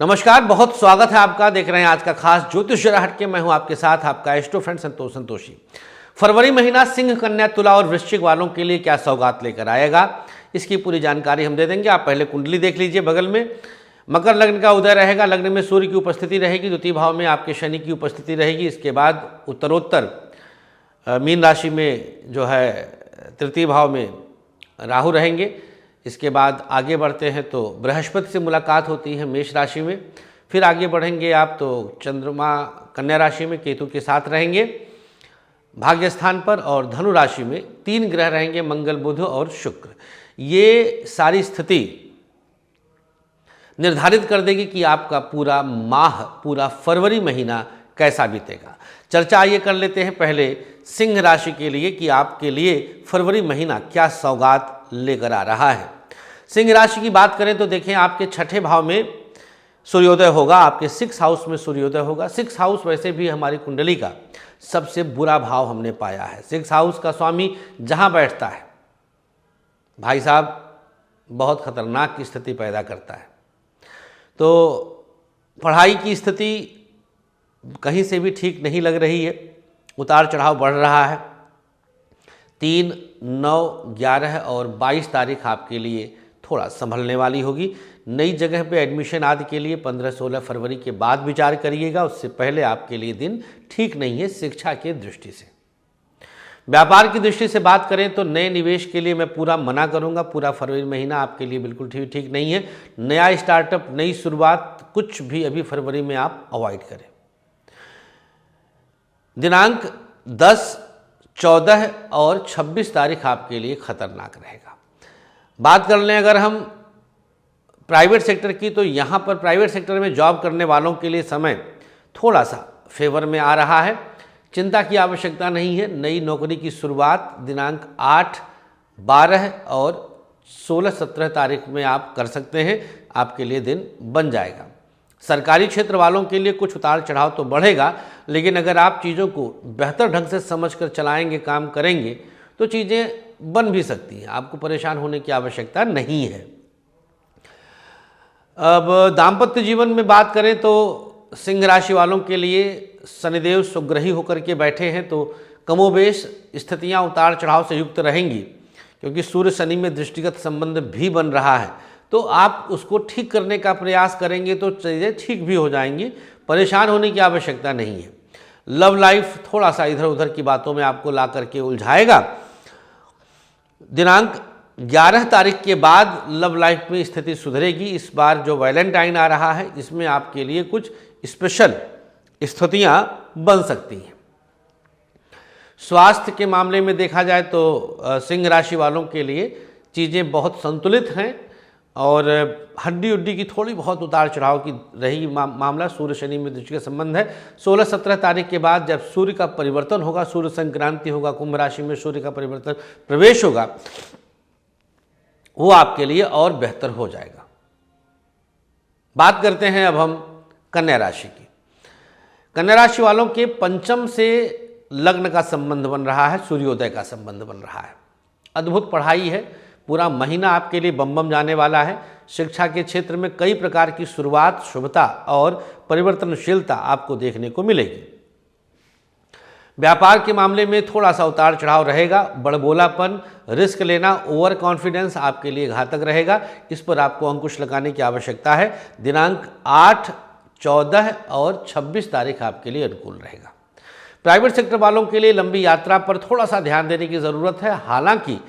नमस्कार, बहुत स्वागत है आपका। देख रहे हैं आज का खास ज्योतिष जरा हटके। मैं हूं आपके साथ आपका एस्ट्रो फ्रेंड संतोषी। फरवरी महीना सिंह, कन्या, तुला और वृश्चिक वालों के लिए क्या सौगात लेकर आएगा, इसकी पूरी जानकारी हम दे देंगे। आप पहले कुंडली देख लीजिए बगल में। मकर लग्न का उदय रहेगा, लग्न में सूर्य की उपस्थिति रहेगी, द्वितीय भाव में आपके शनि की उपस्थिति रहेगी। इसके बाद उत्तरोत्तर मीन राशि में जो है तृतीय भाव में राहु रहेंगे। इसके बाद आगे बढ़ते हैं तो बृहस्पति से मुलाकात होती है मेष राशि में। फिर आगे बढ़ेंगे आप तो चंद्रमा कन्या राशि में केतु के साथ रहेंगे भाग्य स्थान पर, और धनु राशि में 3 ग्रह रहेंगे, मंगल, बुध और शुक्र। ये सारी स्थिति निर्धारित कर देगी कि आपका पूरा माह, पूरा फरवरी महीना कैसा बीतेगा। चर्चा आइए कर लेते हैं पहले सिंह राशि के लिए कि आपके लिए फरवरी महीना क्या सौगात लेकर आ रहा है। सिंह राशि की बात करें तो देखें, आपके छठे भाव में सूर्योदय होगा, आपके 6 हाउस में सूर्योदय होगा। 6 हाउस वैसे भी हमारी कुंडली का सबसे बुरा भाव हमने पाया है। 6 हाउस का स्वामी जहां बैठता है भाई साहब बहुत खतरनाक की स्थिति पैदा करता है। तो पढ़ाई की स्थिति कहीं से भी ठीक नहीं लग रही है, उतार चढ़ाव बढ़ रहा है। 3, 9, 11 और 22 तारीख आपके लिए थोड़ा संभलने वाली होगी। नई जगह पे एडमिशन आदि के लिए 15-16 फरवरी के बाद विचार करिएगा, उससे पहले आपके लिए दिन ठीक नहीं है शिक्षा के दृष्टि से। व्यापार की दृष्टि से बात करें तो नए निवेश के लिए मैं पूरा मना करूंगा। पूरा फरवरी महीना आपके लिए बिल्कुल ठीक नहीं है। नया स्टार्टअप, नई शुरुआत, कुछ भी अभी फरवरी में आप अवॉइड करें। दिनांक 10, 14 और 26 तारीख आपके लिए खतरनाक रहेगा। बात कर लें अगर हम प्राइवेट सेक्टर की, तो यहाँ पर प्राइवेट सेक्टर में जॉब करने वालों के लिए समय थोड़ा सा फेवर में आ रहा है। चिंता की आवश्यकता नहीं है। नई नौकरी की शुरुआत दिनांक 8, 12 और 16, 17 तारीख में आप कर सकते हैं, आपके लिए दिन बन जाएगा। सरकारी क्षेत्र वालों के लिए कुछ उतार चढ़ाव तो बढ़ेगा, लेकिन अगर आप चीज़ों को बेहतर ढंग से समझकर चलाएंगे, काम करेंगे, तो चीज़ें बन भी सकती हैं। आपको परेशान होने की आवश्यकता नहीं है। अब दाम्पत्य जीवन में बात करें तो सिंह राशि वालों के लिए शनिदेव सुग्रही होकर के बैठे हैं, तो कमोबेश स्थितियां उतार चढ़ाव से युक्त रहेंगी, क्योंकि सूर्य शनि में दृष्टिगत संबंध भी बन रहा है। तो आप उसको ठीक करने का प्रयास करेंगे तो चीज़ें ठीक भी हो जाएंगी, परेशान होने की आवश्यकता नहीं है। लव लाइफ थोड़ा सा इधर उधर की बातों में आपको ला करके उलझाएगा। दिनांक 11 तारीख के बाद लव लाइफ में स्थिति सुधरेगी। इस बार जो वैलेंटाइन आ रहा है, इसमें आपके लिए कुछ स्पेशल स्थितियां बन सकती हैं। स्वास्थ्य के मामले में देखा जाए तो सिंह राशि वालों के लिए चीज़ें बहुत संतुलित हैं, और हड्डी उड्डी की थोड़ी बहुत उतार चढ़ाव की रहेगी मामला। सूर्य शनि में दृष्टि का संबंध है। 16-17 तारीख के बाद जब सूर्य का परिवर्तन होगा, सूर्य संक्रांति होगा, कुंभ राशि में सूर्य का परिवर्तन प्रवेश होगा, वो आपके लिए और बेहतर हो जाएगा। बात करते हैं अब हम कन्या राशि की। कन्या राशि वालों के पंचम से लग्न का संबंध बन रहा है, सूर्योदय का संबंध बन रहा है। अद्भुत पढ़ाई है, पूरा महीना आपके लिए बम जाने वाला है। शिक्षा के क्षेत्र में कई प्रकार की शुरुआत, शुभता और परिवर्तनशीलता आपको देखने को मिलेगी। व्यापार के मामले में थोड़ा सा उतार चढ़ाव रहेगा। बड़बोलापन, रिस्क लेना, ओवर कॉन्फिडेंस आपके लिए घातक रहेगा। इस पर आपको अंकुश लगाने की आवश्यकता है। दिनांक 8, 14 और 26 तारीख आपके लिए अनुकूल रहेगा। प्राइवेट सेक्टर वालों के लिए लंबी यात्रा पर थोड़ा सा ध्यान देने की ज़रूरत है। हालांकि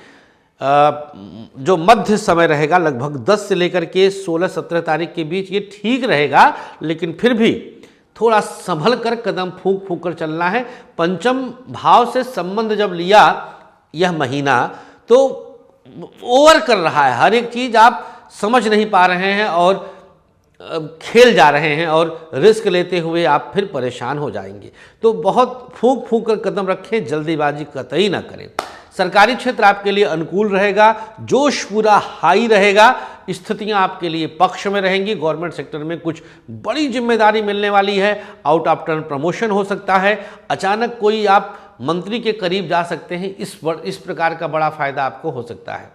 जो मध्य समय रहेगा लगभग 10 से लेकर के 16-17 तारीख के बीच, ये ठीक रहेगा, लेकिन फिर भी थोड़ा संभल कर कदम फूंक कर चलना है। पंचम भाव से संबंध जब लिया यह महीना, तो ओवर कर रहा है, हर एक चीज़ आप समझ नहीं पा रहे हैं और खेल जा रहे हैं, और रिस्क लेते हुए आप फिर परेशान हो जाएंगे। तो बहुत फूंक कर कदम रखें, जल्दीबाजी कतई ना करें। सरकारी क्षेत्र आपके लिए अनुकूल रहेगा, जोश पूरा हाई रहेगा, स्थितियां आपके लिए पक्ष में रहेंगी। गवर्नमेंट सेक्टर में कुछ बड़ी जिम्मेदारी मिलने वाली है। आउट ऑफ टर्न प्रमोशन हो सकता है, अचानक कोई आप मंत्री के करीब जा सकते हैं। इस प्रकार का बड़ा फायदा आपको हो सकता है।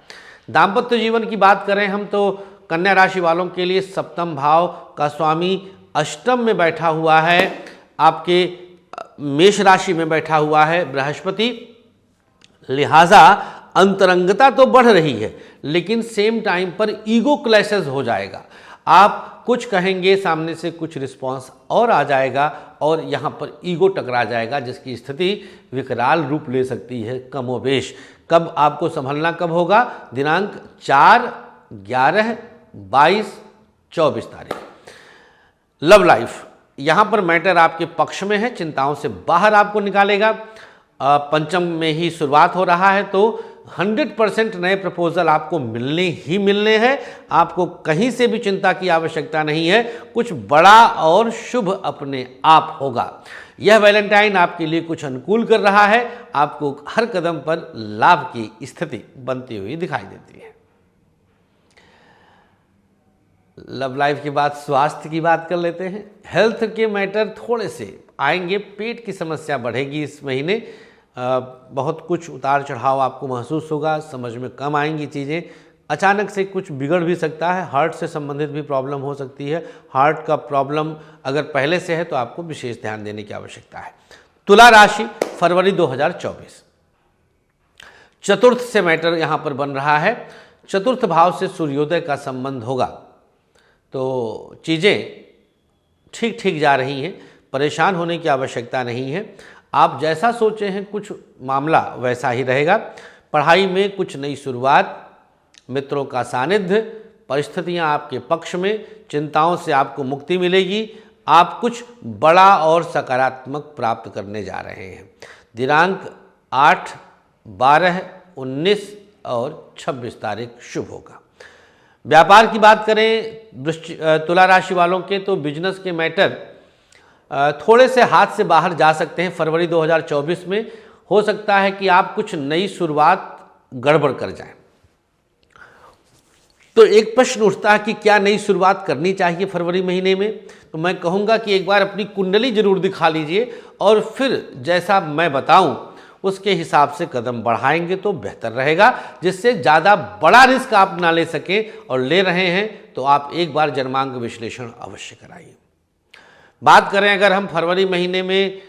दाम्पत्य जीवन की बात करें हम तो कन्या राशि वालों के लिए सप्तम भाव का स्वामी अष्टम में बैठा हुआ है, आपके मेष राशि में बैठा हुआ है बृहस्पति, लिहाजा अंतरंगता तो बढ़ रही है लेकिन सेम टाइम पर ईगो क्लैशेस हो जाएगा। आप कुछ कहेंगे, सामने से कुछ रिस्पांस और आ जाएगा और यहाँ पर ईगो टकरा जाएगा, जिसकी स्थिति विकराल रूप ले सकती है कमोबेश। कब आपको संभलना कब होगा? दिनांक 4, 11, 22, 24 तारीख। लव लाइफ, यहाँ पर मैटर आपके पक्ष में है, चिंताओं से बाहर आपको निकालेगा। पंचम में ही शुरुआत हो रहा है तो 100% नए प्रपोजल आपको मिलने ही मिलने हैं। आपको कहीं से भी चिंता की आवश्यकता नहीं है, कुछ बड़ा और शुभ अपने आप होगा। यह वैलेंटाइन आपके लिए कुछ अनुकूल कर रहा है, आपको हर कदम पर लाभ की स्थिति बनती हुई दिखाई देती है। लव लाइफ के बाद स्वास्थ्य की बात कर लेते हैं। हेल्थ के मैटर थोड़े से आएंगे, पेट की समस्या बढ़ेगी इस महीने, बहुत कुछ उतार चढ़ाव आपको महसूस होगा, समझ में कम आएंगी चीज़ें, अचानक से कुछ बिगड़ भी सकता है, हार्ट से संबंधित भी प्रॉब्लम हो सकती है। हार्ट का प्रॉब्लम अगर पहले से है तो आपको विशेष ध्यान देने की आवश्यकता है। तुला राशि, फरवरी 2024, चतुर्थ से मैटर यहाँ पर बन रहा है, चतुर्थ भाव से सूर्योदय का संबंध होगा, तो चीज़ें ठीक ठीक जा रही हैं, परेशान होने की आवश्यकता नहीं है। आप जैसा सोचे हैं कुछ मामला वैसा ही रहेगा। पढ़ाई में कुछ नई शुरुआत, मित्रों का सानिध्य, परिस्थितियां आपके पक्ष में, चिंताओं से आपको मुक्ति मिलेगी। आप कुछ बड़ा और सकारात्मक प्राप्त करने जा रहे हैं। दिनांक 8, 12, 19 और 26 तारीख शुभ होगा। व्यापार की बात करें तुला राशि वालों के, तो बिजनेस के मैटर थोड़े से हाथ से बाहर जा सकते हैं। फरवरी 2024 में हो सकता है कि आप कुछ नई शुरुआत गड़बड़ कर जाएं। तो एक प्रश्न उठता है कि क्या नई शुरुआत करनी चाहिए फरवरी महीने में? तो मैं कहूँगा कि एक बार अपनी कुंडली जरूर दिखा लीजिए और फिर जैसा मैं बताऊं उसके हिसाब से कदम बढ़ाएंगे तो बेहतर रहेगा, जिससे ज़्यादा बड़ा रिस्क आप ना ले सकें, और ले रहे हैं तो आप एक बार जन्मांक विश्लेषण अवश्य कराइए। बात करें अगर हम फरवरी महीने में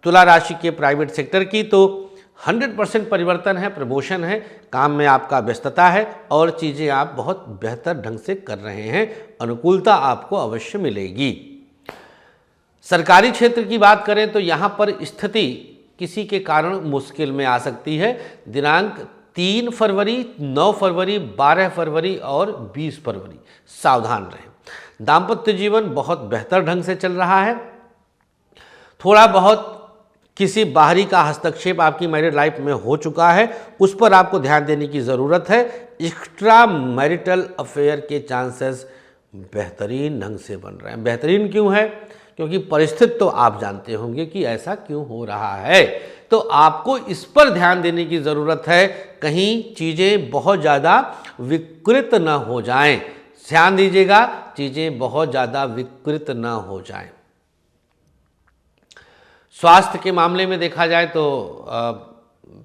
तुला राशि के प्राइवेट सेक्टर की, तो 100% परिवर्तन है, प्रमोशन है, काम में आपका व्यस्तता है और चीज़ें आप बहुत बेहतर ढंग से कर रहे हैं, अनुकूलता आपको अवश्य मिलेगी। सरकारी क्षेत्र की बात करें तो यहाँ पर स्थिति किसी के कारण मुश्किल में आ सकती है। दिनांक 3 फरवरी, 9 फरवरी, 12 फरवरी और 20 फरवरी सावधान रहें। दाम्पत्य जीवन बहुत बेहतर ढंग से चल रहा है। थोड़ा बहुत किसी बाहरी का हस्तक्षेप आपकी मैरिड लाइफ में हो चुका है, उस पर आपको ध्यान देने की ज़रूरत है। एक्स्ट्रा मैरिटल अफेयर के चांसेस बेहतरीन ढंग से बन रहे हैं। बेहतरीन क्यों है? क्योंकि परिस्थिति तो आप जानते होंगे कि ऐसा क्यों हो रहा है, तो आपको इस पर ध्यान देने की ज़रूरत है, कहीं चीज़ें बहुत ज़्यादा विकृत न हो जाएं। ध्यान दीजिएगा, चीज़ें बहुत ज़्यादा विकृत न हो जाएं। स्वास्थ्य के मामले में देखा जाए तो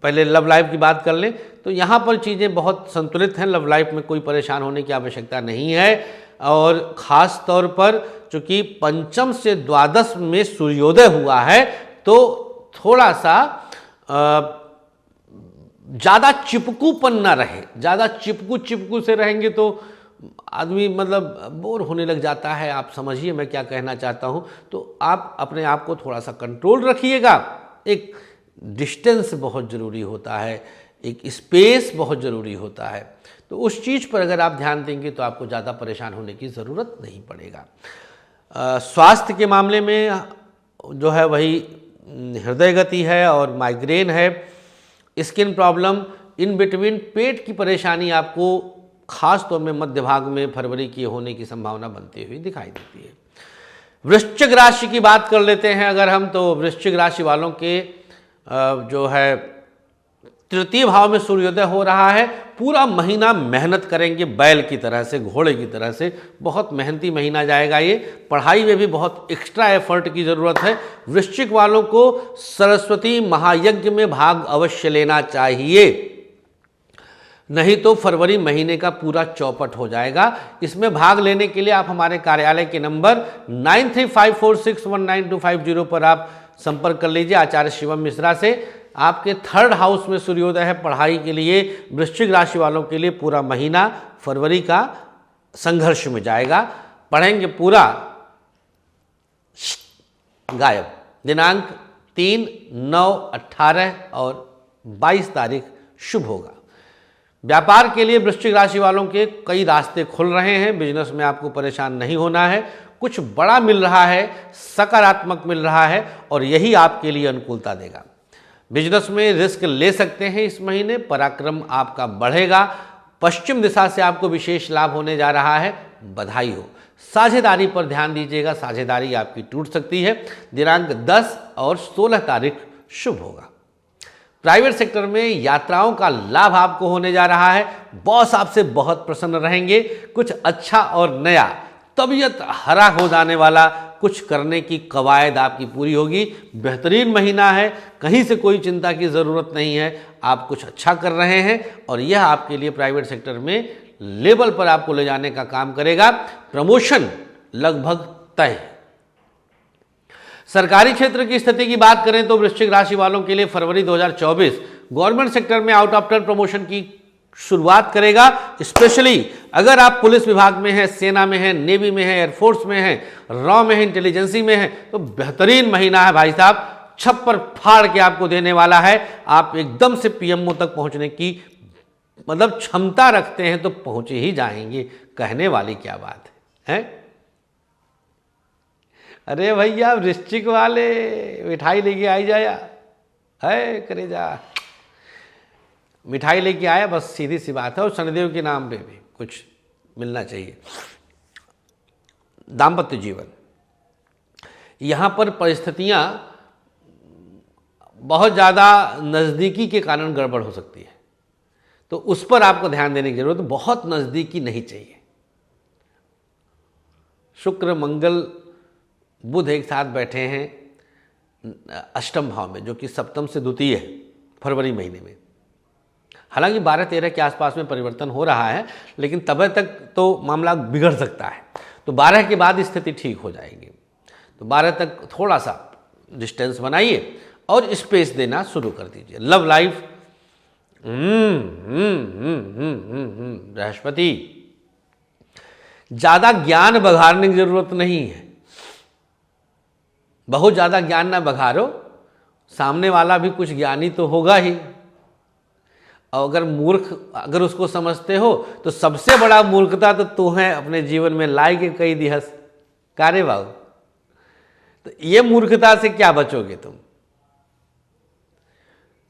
पहले लव लाइफ की बात कर लें तो यहाँ पर चीज़ें बहुत संतुलित हैं। लव लाइफ में कोई परेशान होने की आवश्यकता नहीं है, और ख़ास तौर पर चूँकि पंचम से द्वादश में सूर्योदय हुआ है तो थोड़ा सा ज़्यादा चिपकूपन ना रहे। ज़्यादा चिपकू से रहेंगे तो आदमी मतलब बोर होने लग जाता है। आप समझिए मैं क्या कहना चाहता हूँ। तो आप अपने आप को थोड़ा सा कंट्रोल रखिएगा। एक डिस्टेंस बहुत ज़रूरी होता है, एक स्पेस बहुत ज़रूरी होता है, तो उस चीज़ पर अगर आप ध्यान देंगे तो आपको ज़्यादा परेशान होने की ज़रूरत नहीं पड़ेगा। स्वास्थ्य के मामले में जो है वही हृदय गति है और माइग्रेन है, स्किन प्रॉब्लम, इन बिटवीन पेट की परेशानी आपको खास तौर में मध्य भाग में फरवरी की होने की संभावना बनती हुई दिखाई देती है। वृश्चिक राशि की बात कर लेते हैं अगर हम, तो वृश्चिक राशि वालों के जो है तृतीय भाव में सूर्योदय हो रहा है। पूरा महीना मेहनत करेंगे, बैल की तरह से, घोड़े की तरह से, बहुत मेहनती महीना जाएगा ये। पढ़ाई में भी बहुत एक्स्ट्रा एफर्ट की ज़रूरत है। वृश्चिक वालों को सरस्वती महायज्ञ में भाग अवश्य लेना चाहिए। नहीं तो फरवरी महीने का पूरा चौपट हो जाएगा। इसमें भाग लेने के लिए आप हमारे कार्यालय के नंबर 9354619250 पर आप संपर्क कर लीजिए आचार्य शिवम मिश्रा से। आपके 3rd हाउस में सूर्योदय है। पढ़ाई के लिए वृश्चिक राशि वालों के लिए पूरा महीना फरवरी का संघर्ष में जाएगा। पढ़ेंगे पूरा, गायब। दिनांक 3, 9, 18 और 22 तारीख शुभ होगा। व्यापार के लिए वृश्चिक राशि वालों के कई रास्ते खुल रहे हैं। बिजनेस में आपको परेशान नहीं होना है। कुछ बड़ा मिल रहा है, सकारात्मक मिल रहा है और यही आपके लिए अनुकूलता देगा। बिजनेस में रिस्क ले सकते हैं इस महीने। पराक्रम आपका बढ़ेगा। पश्चिम दिशा से आपको विशेष लाभ होने जा रहा है। बधाई हो। साझेदारी पर ध्यान दीजिएगा, साझेदारी आपकी टूट सकती है। दिनांक 10 और 16 तारीख शुभ होगा। प्राइवेट सेक्टर में यात्राओं का लाभ आपको होने जा रहा है। बॉस आपसे बहुत प्रसन्न रहेंगे। कुछ अच्छा और नया, तबीयत हरा हो जाने वाला कुछ करने की कवायद आपकी पूरी होगी। बेहतरीन महीना है, कहीं से कोई चिंता की ज़रूरत नहीं है। आप कुछ अच्छा कर रहे हैं और यह आपके लिए प्राइवेट सेक्टर में लेवल पर आपको ले जाने का काम करेगा। प्रमोशन लगभग तय है। सरकारी क्षेत्र की स्थिति की बात करें तो वृश्चिक राशि वालों के लिए फरवरी 2024 गवर्नमेंट सेक्टर में आउट ऑफ टर्न प्रमोशन की शुरुआत करेगा। स्पेशली अगर आप पुलिस विभाग में हैं, सेना में हैं, नेवी में हैं, एयरफोर्स में हैं, रॉ में हैं, इंटेलिजेंसी में हैं, तो बेहतरीन महीना है भाई साहब। छप्पर फाड़ के आपको देने वाला है। आप एकदम से पीएमओ तक पहुंचने की मतलब क्षमता रखते हैं तो पहुंच ही जाएंगे। कहने वाली क्या बात है? अरे भैया वृश्चिक वाले मिठाई लेके आई जाया है, करे जा मिठाई लेके आया, बस सीधी सी बात है। और शनिदेव के नाम पे भी कुछ मिलना चाहिए। दाम्पत्य जीवन, यहाँ पर परिस्थितियाँ बहुत ज़्यादा नज़दीकी के कारण गड़बड़ हो सकती है, तो उस पर आपको ध्यान देने की जरूरत है। बहुत नज़दीकी नहीं चाहिए। शुक्र मंगल बुध एक साथ बैठे हैं अष्टम भाव में, जो कि सप्तम से द्वितीय है फरवरी महीने में। हालांकि 12-13 के आसपास में परिवर्तन हो रहा है, लेकिन तब तक तो मामला बिगड़ सकता है। तो 12 के बाद स्थिति ठीक हो जाएगी। तो 12 तक थोड़ा सा डिस्टेंस बनाइए और स्पेस देना शुरू कर दीजिए। लव लाइफ, बृहस्पति, ज़्यादा ज्ञान बघाड़ने की जरूरत नहीं है। बहुत ज़्यादा ज्ञान ना बघारो, सामने वाला भी कुछ ज्ञानी तो होगा ही। और अगर मूर्ख अगर उसको समझते हो तो सबसे बड़ा मूर्खता तो तू है अपने जीवन में लाई के कई दिहस कारे बाबू। तो ये मूर्खता से क्या बचोगे तुम?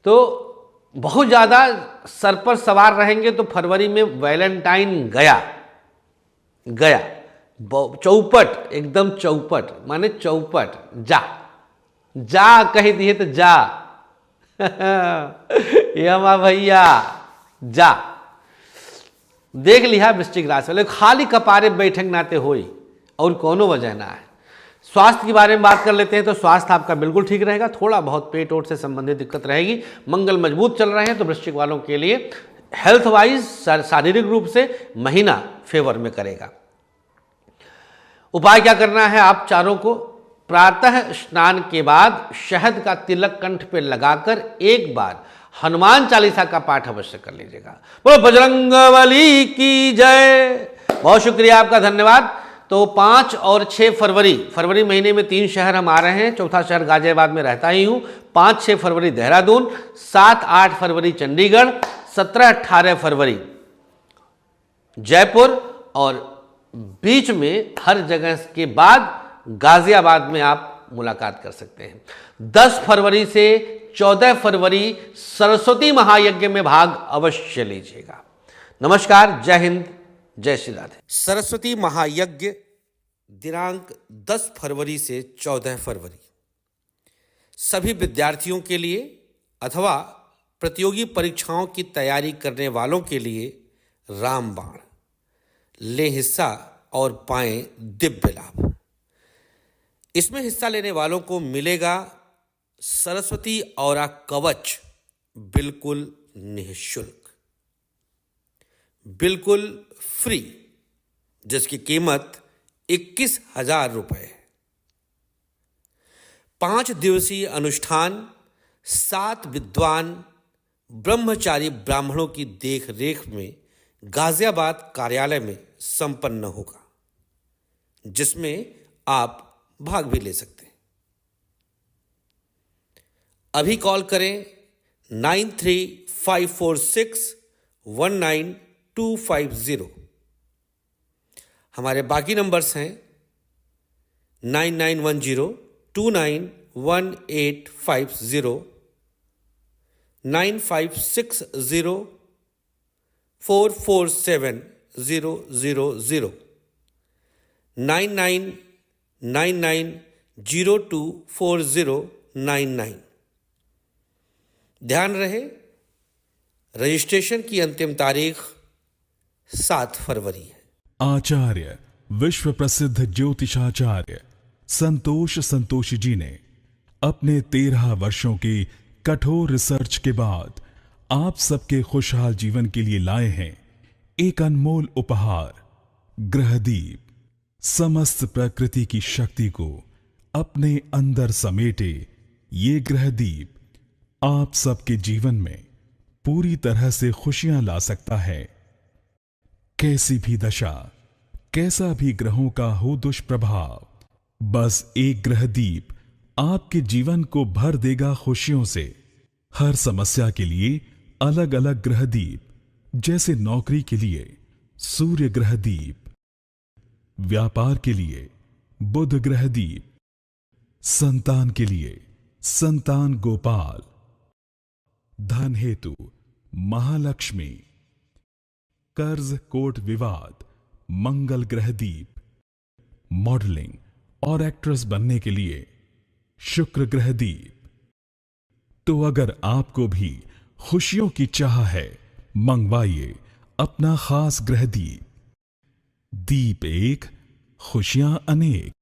तो बहुत ज़्यादा सर पर सवार रहेंगे तो फरवरी में वैलेंटाइन गया चौपट, एकदम चौपट माने चौपट। जा जा कह दिए तो जा यमा भैया जा। देख लिया वृश्चिक राशि वाले खाली कपारे बैठक नाते होई और कोनो वजह ना है। स्वास्थ्य के बारे में बात कर लेते हैं तो स्वास्थ्य आपका बिल्कुल ठीक रहेगा। थोड़ा बहुत पेट ओट से संबंधित दिक्कत रहेगी। मंगल मजबूत चल रहे हैं तो वृश्चिक वालों के लिए हेल्थ वाइज शारीरिक रूप से महीना फेवर में करेगा। उपाय क्या करना है? आप चारों को प्रातः स्नान के बाद शहद का तिलक कंठ पे लगाकर एक बार हनुमान चालीसा का पाठ अवश्य कर लीजिएगा। बोलो बजरंगबली की जय। बहुत शुक्रिया आपका, धन्यवाद। तो 5 और 6 फरवरी महीने में 3 शहर हम आ रहे हैं। चौथा शहर गाजियाबाद में रहता ही हूँ। 5-6 फरवरी देहरादून, 7-8 फरवरी चंडीगढ़, 17-18 फरवरी जयपुर और बीच में हर जगह के बाद गाजियाबाद में आप मुलाकात कर सकते हैं। 10 फरवरी से 14 फरवरी सरस्वती महायज्ञ में भाग अवश्य लीजिएगा। नमस्कार, जय हिंद, जय श्री राधे। सरस्वती महायज्ञ दिनांक 10 फरवरी से 14 फरवरी सभी विद्यार्थियों के लिए अथवा प्रतियोगी परीक्षाओं की तैयारी करने वालों के लिए रामबाण। ले हिस्सा और पाएं दिव्य लाभ। इसमें हिस्सा लेने वालों को मिलेगा सरस्वती औरा कवच बिल्कुल निःशुल्क। बिल्कुल फ्री, जिसकी कीमत 21,000 रुपये है। 5 दिवसीय अनुष्ठान 7 विद्वान ब्रह्मचारी ब्राह्मणों की देख रेख में गाजियाबाद कार्यालय में संपन्न होगा, जिसमें आप भाग भी ले सकते हैं। अभी कॉल करें 9354619250। हमारे बाकी नंबर्स हैं 9910291850, 9560447000, 9999024099। ध्यान रहे, रजिस्ट्रेशन की अंतिम तारीख 7 फरवरी है। आचार्य विश्व प्रसिद्ध ज्योतिषाचार्य संतोष संतोषी जी ने अपने 13 वर्षों की कठोर रिसर्च के बाद आप सबके खुशहाल जीवन के लिए लाए हैं एक अनमोल उपहार, ग्रहदीप। समस्त प्रकृति की शक्ति को अपने अंदर समेटे ये ग्रहदीप आप सबके जीवन में पूरी तरह से खुशियां ला सकता है। कैसी भी दशा, कैसा भी ग्रहों का हो दुष्प्रभाव, बस एक ग्रहदीप आपके जीवन को भर देगा खुशियों से। हर समस्या के लिए अलग अलग ग्रहदीप, जैसे नौकरी के लिए सूर्य ग्रहदीप, व्यापार के लिए बुध ग्रहदीप, संतान के लिए संतान गोपाल, धन हेतु महालक्ष्मी, कर्ज कोर्ट विवाद मंगल ग्रहदीप, मॉडलिंग और एक्ट्रेस बनने के लिए शुक्र ग्रहदीप। तो अगर आपको भी खुशियों की चाह है, मंगवाइए अपना खास ग्रहदीप। दीप एक, खुशियां अनेक।